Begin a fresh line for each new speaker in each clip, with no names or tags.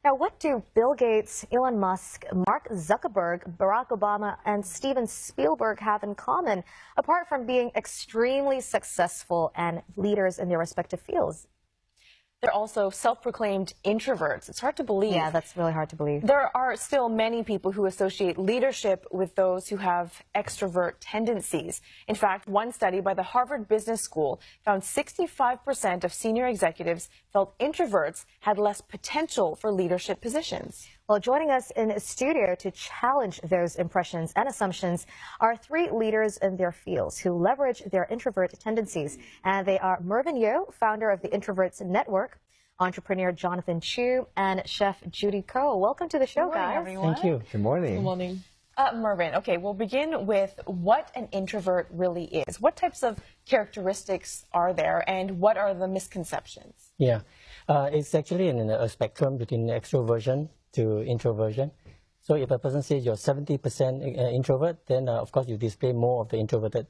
Now, what do Bill Gates, Elon Musk, Mark Zuckerberg, Barack Obama, and Steven Spielberg have in common, apart from being extremely successful and leaders in their respective fields?
They're also self-proclaimed introverts. It's hard to believe.
Yeah, that's really hard to believe.
There are still many people who associate leadership with those who have extrovert tendencies. In fact, one study by the Harvard Business School found 65% of senior executives felt introverts had less potential for leadership positions.
Well, joining us in the studio to challenge those impressions and assumptions are three leaders in their fields who leverage their introvert tendencies. And they are Mervin Yeo, founder of the Introverts Network, entrepreneur Jonathan Chu, and chef Judy Ko. Welcome to the show, guys.
Everyone.
Thank you. Good morning.
Good morning.
Mervin, okay, we'll begin with what an introvert really is. What types of characteristics are there, and what are the misconceptions?
Yeah, it's actually a spectrum between extroversion to introversion. So if a person says you're 70% introvert, then of course you display more of the introverted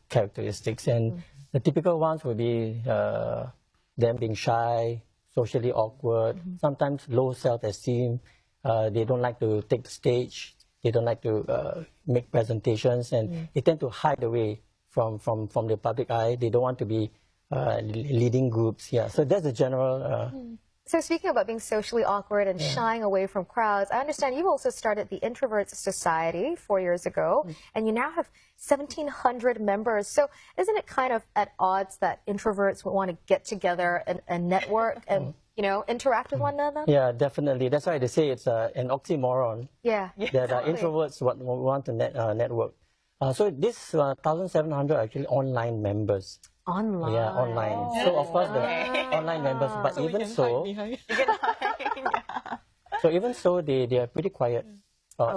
characteristics. And the typical ones would be them being shy, socially awkward, sometimes low self-esteem. They don't like to take the stage. They don't like to make presentations, and they tend to hide away from the public eye. They don't want to be leading groups. Yeah, so that's the general.
So speaking about being socially awkward and shying away from crowds, I understand you also started the Introverts Society 4 years ago, and you now have 1,700 members. So isn't it kind of at odds that introverts would want to get together and network and interact with one another?
Yeah, definitely. That's why they say it's an oxymoron.
Yeah.
That introverts want to network. So this 1,700 are actually online members.
Online.
Yeah, online. So of course the online members, but
So
even so, they are pretty quiet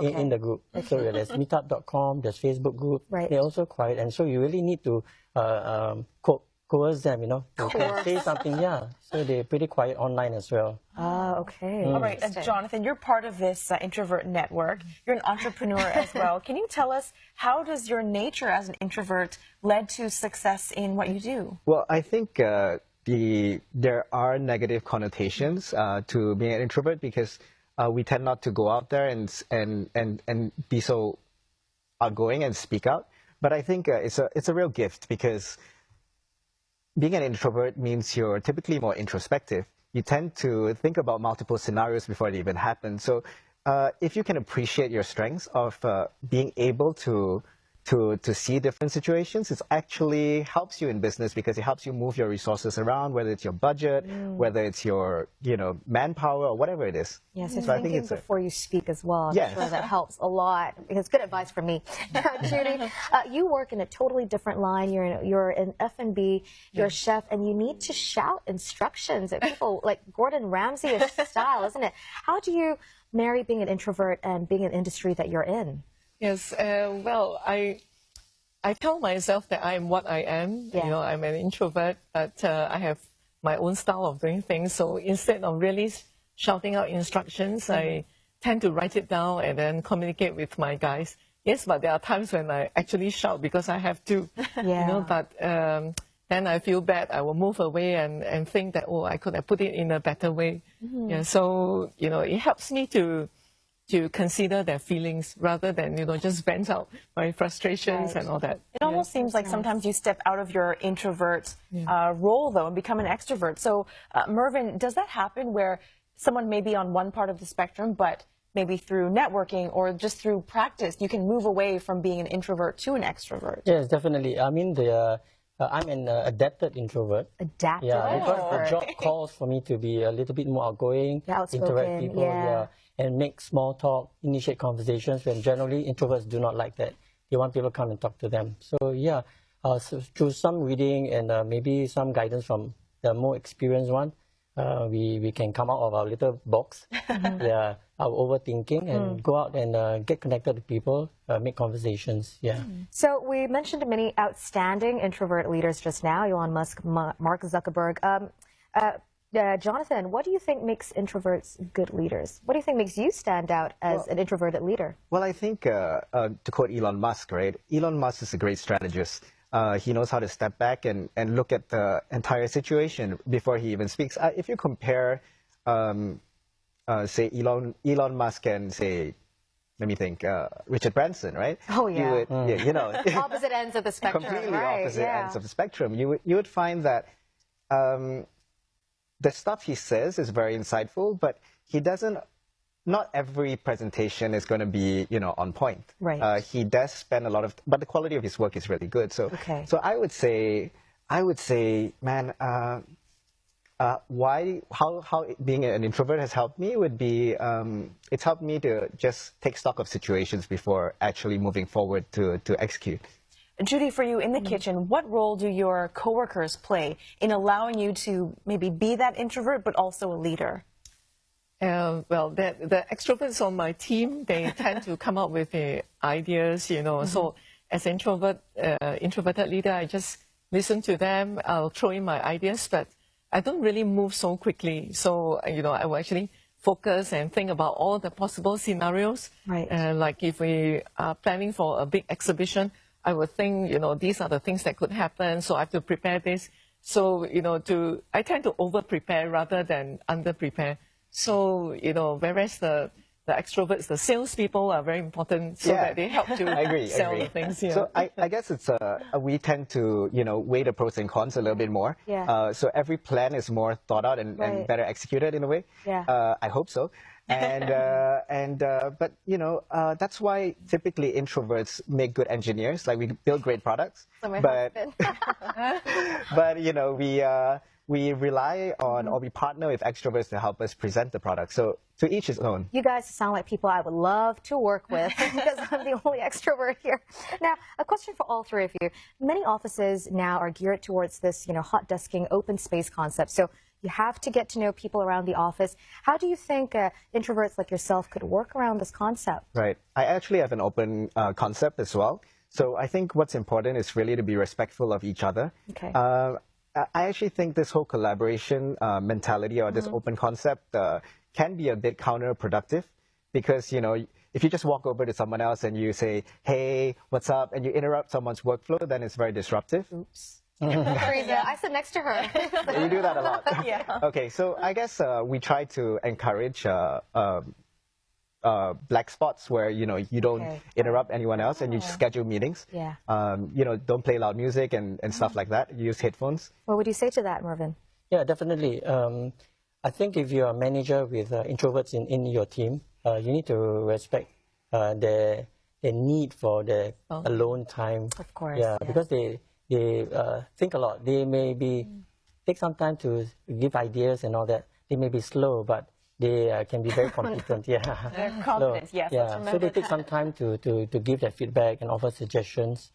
in the group. So there's meetup.com, there's Facebook group.
Right.
They're also quiet, and so you really need to coerce them, to say something. Yeah, so they're pretty quiet online as well.
Oh, okay.
All right, Jonathan, you're part of this introvert network. You're an entrepreneur as well. Can you tell us, how does your nature as an introvert led to success in what you do?
Well, I think there are negative connotations to being an introvert because we tend not to go out there and be so outgoing and speak out. But I think it's a real gift, because being an introvert means you're typically more introspective. You tend to think about multiple scenarios before they even happen. So if you can appreciate your strengths of being able to see different situations, it actually helps you in business, because it helps you move your resources around, whether it's your budget, whether it's your manpower, or whatever it is.
Yes, so
I think
thinking
it's
before you speak as well. I'm
Yes.
sure that helps a lot. It's good advice from me. Judy, you work in a totally different line. You're in F&B. You're a chef, and you need to shout instructions at people like Gordon Ramsay-ish style, isn't it? How do you marry being an introvert and being an industry that you're in?
Yes, well, I tell myself that I'm what I am.
Yeah.
I'm an introvert, but I have my own style of doing things. So instead of really shouting out instructions, I tend to write it down and then communicate with my guys. Yes, but there are times when I actually shout because I have to.
Yeah.
But then I feel bad. I will move away and think that, I could have put it in a better way. Yeah, so it helps me to consider their feelings rather than, just vent out my frustrations and all that.
It almost seems like sometimes you step out of your introvert role, though, and become an extrovert. So, Mervin, does that happen where someone may be on one part of the spectrum, but maybe through networking or just through practice, you can move away from being an introvert to an extrovert?
Yes, definitely. I mean, I'm an adapted introvert.
Adapted
Yeah, because the job calls for me to be a little bit more outgoing, interact with people, and make small talk, initiate conversations, when generally introverts do not like that. They want people to come and talk to them. So so through some reading and maybe some guidance from the more experienced one, we can come out of our little box, our overthinking, and go out and get connected to people, make conversations. Yeah.
So we mentioned many outstanding introvert leaders just now, Elon Musk, Mark Zuckerberg. Jonathan, what do you think makes introverts good leaders? What do you think makes you stand out as an introverted leader?
Well, I think, to quote Elon Musk, right? Elon Musk is a great strategist. He knows how to step back and look at the entire situation before he even speaks. If you compare say Elon Musk and say, let me think, Richard Branson, right?
Oh yeah.
You would, you know,
opposite ends of the spectrum.
completely
right,
opposite
yeah.
ends of the spectrum. You would find that the stuff he says is very insightful, but he doesn't. Not every presentation is going to be, you know, on point.
Right.
He does spend a lot of, but the quality of his work is really good. So, so I would say, man, how being an introvert has helped me would be, it's helped me to just take stock of situations before actually moving forward to execute.
Judy, for you in the kitchen, what role do your coworkers play in allowing you to maybe be that introvert, but also a leader?
Well, the extroverts on my team, they tend to come up with ideas, you know. So as an introverted leader, I just listen to them. I'll throw in my ideas, but I don't really move so quickly. So, you know, I will actually focus and think about all the possible scenarios.
Right.
Like if we are planning for a big exhibition, I would think, you know, these are the things that could happen. So I have to prepare this. So, you know, I tend to over-prepare rather than under-prepare. So, you know, whereas the extroverts, the salespeople are very important so that they help to sell the things. Yeah.
So I guess it's we tend to, you know, weigh the pros and cons a little bit more.
Yeah.
So every plan is more thought out and better executed in a way.
Yeah.
I hope so. And but you know, that's why typically introverts make good engineers. Like we build great products, but but you know, we rely on or we partner with extroverts to help us present the product. So to each his own.
You guys sound like people I would love to work with because I'm the only extrovert here. Now, a question for all three of you. Many offices now are geared towards this, you know, hot desking, open space concept. So you have to get to know people around the office. How do you think introverts like yourself could work around this concept?
Right. I actually have an open concept as well. So I think what's important is really to be respectful of each other.
Okay.
I actually think this whole collaboration mentality or this open concept can be a bit counterproductive because, you know, if you just walk over to someone else and you say, hey, what's up, and you interrupt someone's workflow, then it's very disruptive.
Oops. Teresa, I sit next to her.
You do that a lot.
Yeah.
Okay, so I guess we try to encourage black spots where, you know, you don't interrupt anyone else and you schedule meetings.
Yeah.
You know, don't play loud music and stuff like that. Use headphones.
What would you say to that, Mervin?
Yeah, definitely. I think if you're a manager with introverts in your team, you need to respect their need for their alone time.
Of course.
Yeah, because they think a lot. They may take some time to give ideas and all that. They may be slow, but they can be very competent.
They're confident, yes.
Yeah, so they take some time to give their feedback and offer suggestions.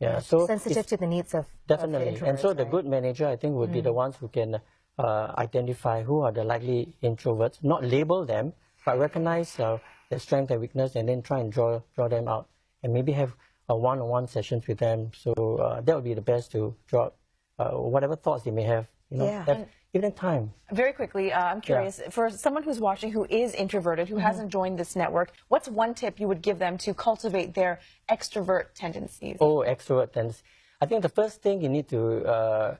Yeah, so
sensitive to the needs of
definitely. And so the good manager, I think, would be the ones who can identify who are the likely introverts, not label them, but recognize their strength and weakness, and then try and draw them out, and maybe have one-on-one sessions with them. So that would be the best to draw whatever thoughts they may have. You know, give them time.
Very quickly, I'm curious, for someone who's watching who is introverted, who hasn't joined this network, what's one tip you would give them to cultivate their extrovert tendencies?
Oh, extrovert tendencies. I think the first thing you need to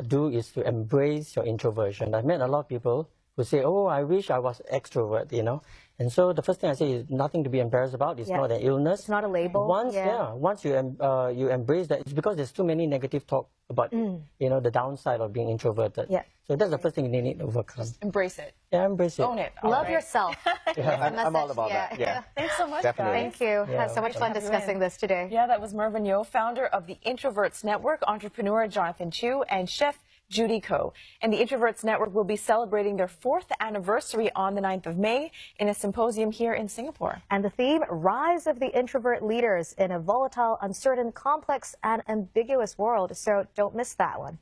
do is to embrace your introversion. I've met a lot of people who say, oh, I wish I was extrovert, you know. And so the first thing I say is nothing to be embarrassed about. It's not an illness.
It's not a label.
Once you embrace that, it's because there's too many negative talk about you know, the downside of being introverted.
Yeah.
So that's the first thing you need to overcome.
Just embrace it.
Yeah, embrace it.
Own it.
Love yourself.
I'm all about that. Yeah.
Thanks so much,
Definitely.
guys.
Thank you. Had so much fun discussing this today.
Yeah, that was Mervin Yeo, founder of the Introverts Network, entrepreneur Jonathan Chu, and chef Judy Ko. And the Introverts Network will be celebrating their 4th anniversary on the 9th of May in a symposium here in Singapore.
And the theme, Rise of the Introvert Leaders in a Volatile, Uncertain, Complex, and Ambiguous World. So don't miss that one.